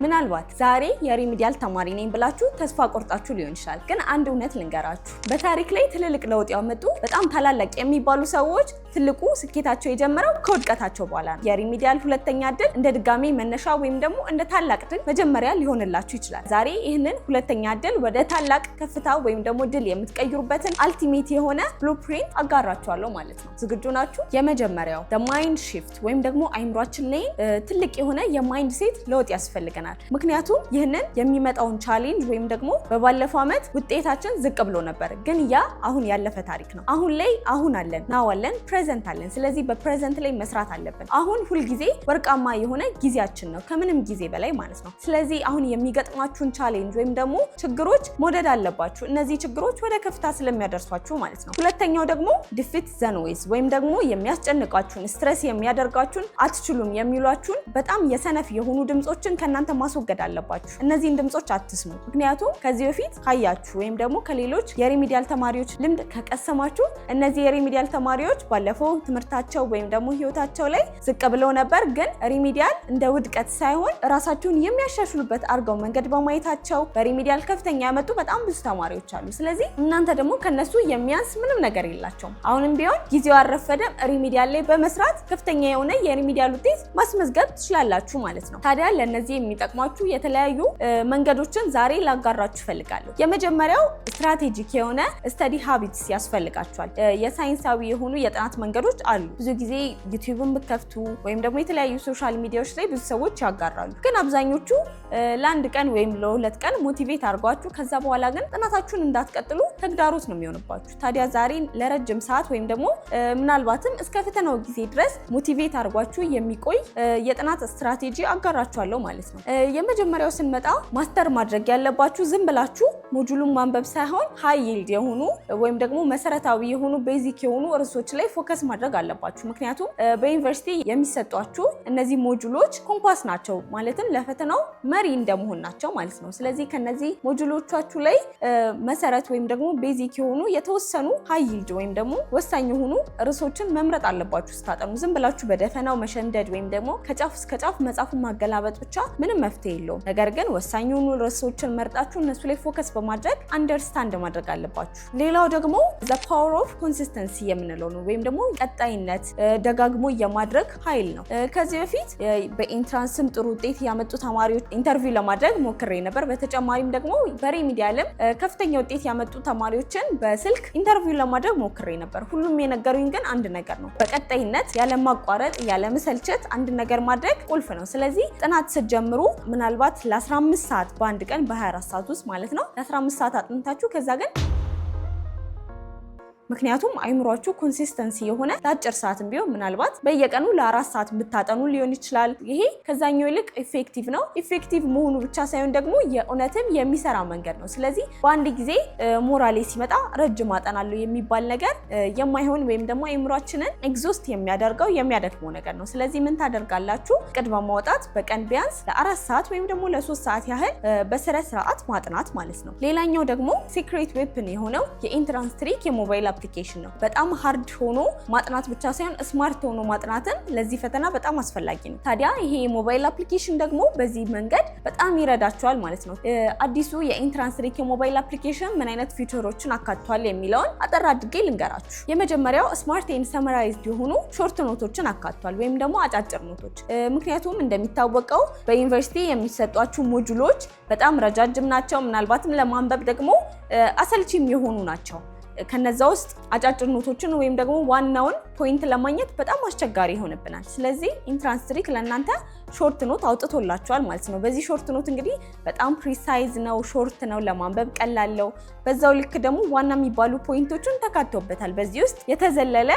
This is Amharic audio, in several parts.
ምናልባት ዛሬ የሪሚዲያል ተማሪ ነኝ ብላችሁ ተስፋ ቆርጣችሁ ሊሆን ይችላል። ግን አንድ እውነት ልንገራችሁ፣ በታሪክ ላይ ትልልቅ ለውጥ ያመጡ በጣም ታላላቅ የሚባሉ ሰዎች ትልቁ ስኬታቸው የጀመረው ከውድቀታቸው በኋላ ነው። የሪሚዲያል ሁለተኛ እድል እንደ ድጋሜ መነሻ ወይም ደግሞ እንደ ታላቅ ድል መጀመሪያ ሊሆንላችሁ ይችላል። ዛሬ ይህንን ሁለተኛ እድል ወደ ታላቅ ከፍታ ወይም ደግሞ ድል የምትቀይሩበትን አልቲሜት የሆነ ብሉፕሪንት አጋራችኋለሁ ማለት ነው። ዝግጁ ናችሁ? የመጀመሪያው ማይንድ ሺፍት ወይም ደግሞ አይምሯችን ላይ ትልቅ የሆነ የማይንድ ሴት ለውጥ ያስፈልገናል። ምክንያቱም ይህንን የሚመጣውን ቻሌንጅ ወይም ደግሞ በባለፈው ዓመት ውጤታችን ዝቅ ብሎ ነበር፣ ግን ያ አሁን ያለፈ ታሪክ ነው። አሁን ላይ አሁን አለን፣ ናው አለን፣ ፕሬዘንት አለን። ስለዚህ በፕሬዘንት ላይ መስራት አለብን። አሁን ሁልጊዜ ወርቃማ የሆነ ጊዜያችን ነው፣ ከምንም ጊዜ በላይ ማለት ነው። ስለዚህ አሁን የሚገጥማችሁን ቻሌንጅ ወይም ደግሞ ችግሮች መውደድ አለባችሁ፣ እነዚህ ችግሮች ወደ ከፍታ ስለሚያደርሷችሁ ማለት ነው። ሁለተኛው ደግሞ ዲፊት ዘ ኖይዝ ወይም ደግሞ የሚያስጨንቃችሁን ስትሬስ የሚያደርጋችሁን አትችሉም የሚሏችሁን በጣም የሰነፍ የሆኑ ድምጾችን ከእናንተ ማስወገድ አለባችሁ። እነዚህን ድምጾች አትስሙ። ምክንያቱም ከዚህ በፊት ካያችሁ ወይም ደግሞ ከሌሎች የሪሚዲያል ተማሪዎች ልምድ ከቀሰማችሁ እነዚህ የሪሚዲያል ተማሪዎች ባለፈው ትምህርታቸው ወይም ደግሞ ህይወታቸው ላይ ዝቅ ብለው ነበር፣ ግን ሪሚዲያል እንደ ውድቀት ሳይሆን ራሳቸውን የሚያሻሽሉበት አድርገው መንገድ በማየታቸው በሪሚዲያል ከፍተኛ ያመጡ በጣም ብዙ ተማሪዎች አሉ። ስለዚህ እናንተ ደግሞ ከነሱ የሚያንስ ምንም ነገር የላቸውም። አሁንም ቢሆን ጊዜው አልረፈደም። ሪሚዲያል ላይ በመስራት ከፍተኛ የሆነ የሪሚዲያል ውጤት ማስመዝገብ ትችላላችሁ ማለት ነው። ታዲያ ለነዚህ የሚጠቅሟችሁ የተለያዩ መንገዶችን ዛሬ ላጋራችሁ ፈልጋለሁ። የመጀመሪያው ስትራቴጂክ የሆነ ስተዲ ሃቢትስ ያስፈልጋችኋል። የሳይንሳዊ የሆኑ የጥናት መንገዶች አሉ። ብዙ ጊዜ ዩቲዩብን ብትከፍቱ ወይም ደግሞ የተለያዩ ሶሻል ሚዲያዎች ላይ ብዙ ሰዎች ያጋራሉ። ግን አብዛኞቹ ለአንድ ቀን ወይም ለሁለት ቀን ሞቲቬት አድርጓችሁ ከዛ በኋላ ግን ጥናታችሁን እንዳትቀጥሉ ተግዳሮት ነው የሚሆንባችሁ። ታዲያ ዛሬ ለረጅም ሰዓት ወይም ደግሞ ምናልባትም እስከ ፈተናው ጊዜ ድረስ ሞቲቬት አድርጓችሁ የሚቆይ የጥናት ስትራቴጂ አጋራችኋለሁ ማለት ነው። የመጀመሪያው ስንመጣ ማስተር ማድረግ ያለባችሁ ዝም ብላችሁ ሞጁሉን ማንበብ ሳይሆን ሃይ ይልድ የሆኑ ወይም ደግሞ መሰረታዊ የሆኑ ቤዚክ የሆኑ ርዕሶች ላይ ፎከስ ማድረግ አለባችሁ። ምክንያቱም በዩኒቨርሲቲ የሚሰጧችሁ እነዚህ ሞጁሎች ኮምፓስ ናቸው፣ ማለትም ለፈተናው መሪ እንደመሆን ናቸው ማለት ነው። ስለዚህ ከነዚህ ሞጁሎቻችሁ ላይ መሰረት ወይም ደግሞ ቤዚክ የሆኑ የተወሰኑ ሃይ ይልድ ወይም ደግሞ ወሳኝ የሆኑ ርዕሶችን መምረጥ አለባችሁ ስታጠኑ። ዝም ብላችሁ በደፈናው መሸምደድ ወይም ደግሞ ከጫፍ እስከ ጫፍ መጻፉን ማገላበጥ ብቻ ምንም መፍትሄ የለውም። ነገር ግን ወሳኝ የሆኑ ርዕሶችን መርጣችሁ እነሱ ላይ ፎከስ በማድረግ አንደርስታንድ ማድረግ አለባችሁ። ሌላው ደግሞ ዘ ፓወር ኦፍ ኮንሲስተንሲ የምንለው ነው፣ ወይም ደግሞ ቀጣይነት ደጋግሞ የማድረግ ኃይል ነው። ከዚህ በፊት በኢንትራንስም ጥሩ ውጤት ያመጡ ተማሪዎች ኢንተርቪው ለማድረግ ሞክሬ ነበር። በተጨማሪም ደግሞ በሪሚዲያልም ከፍተኛ ውጤት ያመጡ ተማሪዎችን በስልክ ኢንተርቪው ለማድረግ ሞክሬ ነበር። ሁሉም የነገሩኝ ግን አንድ ነገር ነው፣ በቀጣይነት ያለማቋረጥ ያለመሰልቸት አንድ ነገር ማድረግ ቁልፍ ነው። ስለዚህ ጥናት ስትጀምሩ ምናልባት ለ15 ሰዓት በአንድ ቀን በ24 ሰዓት ውስጥ ማለት ነው ለ15 ሰዓት አጥንታችሁ ከዛ ግን ምክንያቱም አይምሯችሁ ኮንሲስተንሲ የሆነ ለአጭር ሰዓትም ቢሆን ምናልባት በየቀኑ ለ4 ሰዓት ብታጠኑ ሊሆን ይችላል። ይሄ ከዛኛው ይልቅ ኢፌክቲቭ ነው። ኢፌክቲቭ መሆኑ ብቻ ሳይሆን ደግሞ የእውነትም የሚሰራ መንገድ ነው። ስለዚህ በአንድ ጊዜ ሞራሌ ሲመጣ ረጅም አጠናለሁ የሚባል ነገር የማይሆን ወይም ደግሞ አይምሯችንን ኤግዞስት የሚያደርገው የሚያደክመው ነገር ነው። ስለዚህ ምን ታደርጋላችሁ? ቅድመ ማውጣት በቀን ቢያንስ ለ4 ሰዓት ወይም ደግሞ ለ3 ሰዓት ያህል በስነ ስርዓት ማጥናት ማለት ነው። ሌላኛው ደግሞ ሲክሬት ዌፕን የሆነው የኢንትራንስ ትሪክ የሞባይል አፕሊኬሽን ነው። በጣም ሃርድ ሆኖ ማጥናት ብቻ ሳይሆን ስማርት ሆኖ ማጥናትን ለዚህ ፈተና በጣም አስፈላጊ ነው። ታዲያ ይሄ የሞባይል አፕሊኬሽን ደግሞ በዚህ መንገድ በጣም ይረዳቸዋል ማለት ነው። አዲሱ የኢንትራንስ ትሪክ የሞባይል አፕሊኬሽን ምን አይነት ፊቸሮችን አካቷል የሚለውን አጠር አድርጌ ልንገራችሁ። የመጀመሪያው ስማርት ኤንድ ሰመራይዝድ የሆኑ ሾርት ኖቶችን አካቷል ወይም ደግሞ አጫጭር ኖቶች። ምክንያቱም እንደሚታወቀው በዩኒቨርሲቲ የሚሰጧችሁ ሞጁሎች በጣም ረጃጅም ናቸው። ምናልባትም ለማንበብ ደግሞ አሰልቺም የሆኑ ናቸው። ከነዛ ውስጥ አጫጭር ኖቶችን ወይም ደግሞ ዋናውን ፖይንት ለማግኘት በጣም አስቸጋሪ ይሆንብናል። ስለዚህ ኢንትራንስ ትሪክ ለእናንተ ሾርት ኖት አውጥቶላችኋል ማለት ነው። በዚህ ሾርት ኖት እንግዲህ በጣም ፕሪሳይዝ ነው፣ ሾርት ነው፣ ለማንበብ ቀላለው። በዛው ልክ ደግሞ ዋና የሚባሉ ፖይንቶችን ተካቶበታል። በዚህ ውስጥ የተዘለለ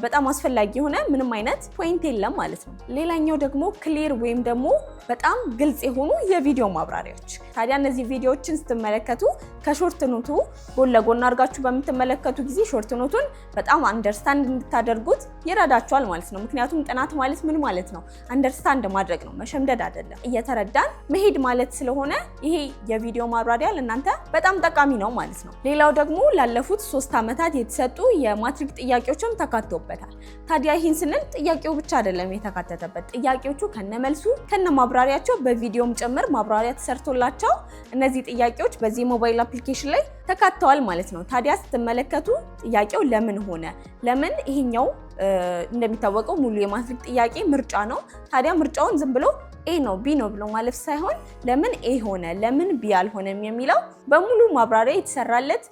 በጣም አስፈላጊ የሆነ ምንም አይነት ፖይንት የለም ማለት ነው። ሌላኛው ደግሞ ክሊር ወይም ደግሞ በጣም ግልጽ የሆኑ የቪዲዮ ማብራሪያዎች። ታዲያ እነዚህ ቪዲዮዎችን ስትመለከቱ ከሾርት ኖቱ ጎን ለጎን አድርጋችሁ በምትመለከቱ ጊዜ ሾርት ኖቱን በጣም አንደርስታንድ እንድታደርጉት ይረዳችኋል ማለት ነው። ምክንያቱም ጥናት ማለት ምን ማለት ነው? አንደርስታንድ ማድረግ ማድረግ ነው፣ መሸምደድ አይደለም። እየተረዳን መሄድ ማለት ስለሆነ ይሄ የቪዲዮ ማብራሪያ ለእናንተ በጣም ጠቃሚ ነው ማለት ነው። ሌላው ደግሞ ላለፉት 3 ዓመታት የተሰጡ የማትሪክ ጥያቄዎችን ተካተውበታል። ታዲያ ይህን ስንል ጥያቄው ብቻ አይደለም የተካተተበት፣ ጥያቄዎቹ ከነመልሱ ከነማብራሪያቸው በቪዲዮም ጭምር ማብራሪያ ተሰርቶላቸው እነዚህ ጥያቄዎች በዚህ ሞባይል አፕሊኬሽን ላይ ተካተዋል ማለት ነው። ታዲያ ስትመለከቱ ጥያቄው ለምን ሆነ? ለምን ይሄኛው እንደሚታወቀው ሙሉ የማትሪክ ጥያቄ ምርጫ ነው። ታዲያ ምርጫውን ዝም ብሎ ኤ ነው ቢ ነው ብሎ ማለፍ ሳይሆን ለምን ኤ ሆነ ለምን ቢ አልሆነም የሚለው በሙሉ ማብራሪያ የተሰራለት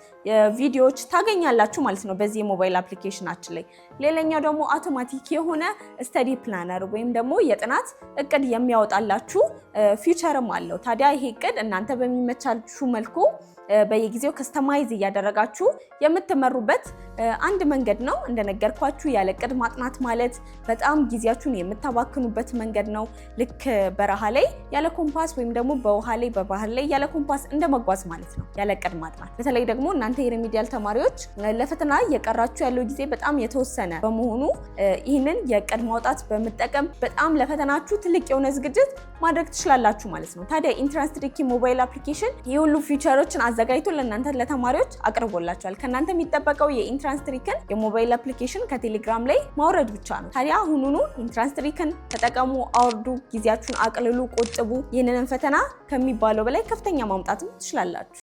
ቪዲዮዎች ታገኛላችሁ ማለት ነው በዚህ የሞባይል አፕሊኬሽናችን ላይ። ሌላኛው ደግሞ አውቶማቲክ የሆነ ስተዲ ፕላነር ወይም ደግሞ የጥናት እቅድ የሚያወጣላችሁ ፊቸርም አለው። ታዲያ ይሄ እቅድ እናንተ በሚመቻችሁ መልኩ በየጊዜው ከስተማይዝ እያደረጋችሁ የምትመሩበት አንድ መንገድ ነው። እንደነገርኳችሁ ያለ እቅድ ማጥናት ማለት በጣም ጊዜያችሁን የምታባክኑበት መንገድ ነው። ልክ በረሃ ላይ ያለ ኮምፓስ ወይም ደግሞ በውሃ ላይ በባህር ላይ ያለ ኮምፓስ እንደመጓዝ ማለት ነው ያለ እቅድ ማጥናት። በተለይ ደግሞ እናንተ የሪሚዲያል ተማሪዎች ለፈተና እየቀራችሁ ያለው ጊዜ በጣም የተወሰነ በመሆኑ ይህንን የእቅድ ማውጣት በመጠቀም በጣም ለፈተናችሁ ትልቅ የሆነ ዝግጅት ማድረግ ትችላላችሁ ማለት ነው። ታዲያ ኢንትራንስ ትሪኪ ሞባይል አፕሊኬሽን የሁሉ ፊቸሮችን አዘጋጅቶ ለእናንተ ለተማሪዎች አቅርቦላችኋል። ከእናንተ የሚጠበቀው የኢንትራንስ ትሪክን የሞባይል አፕሊኬሽን ከቴሌግራም ላይ ማውረድ ብቻ ነው። ታዲያ አሁኑኑ ኢንትራንስ ትሪክን ተጠቀሙ፣ አውርዱ፣ ጊዜያችሁን አቅልሉ፣ ቆጥቡ። ይህንን ፈተና ከሚባለው በላይ ከፍተኛ ማምጣትም ትችላላችሁ።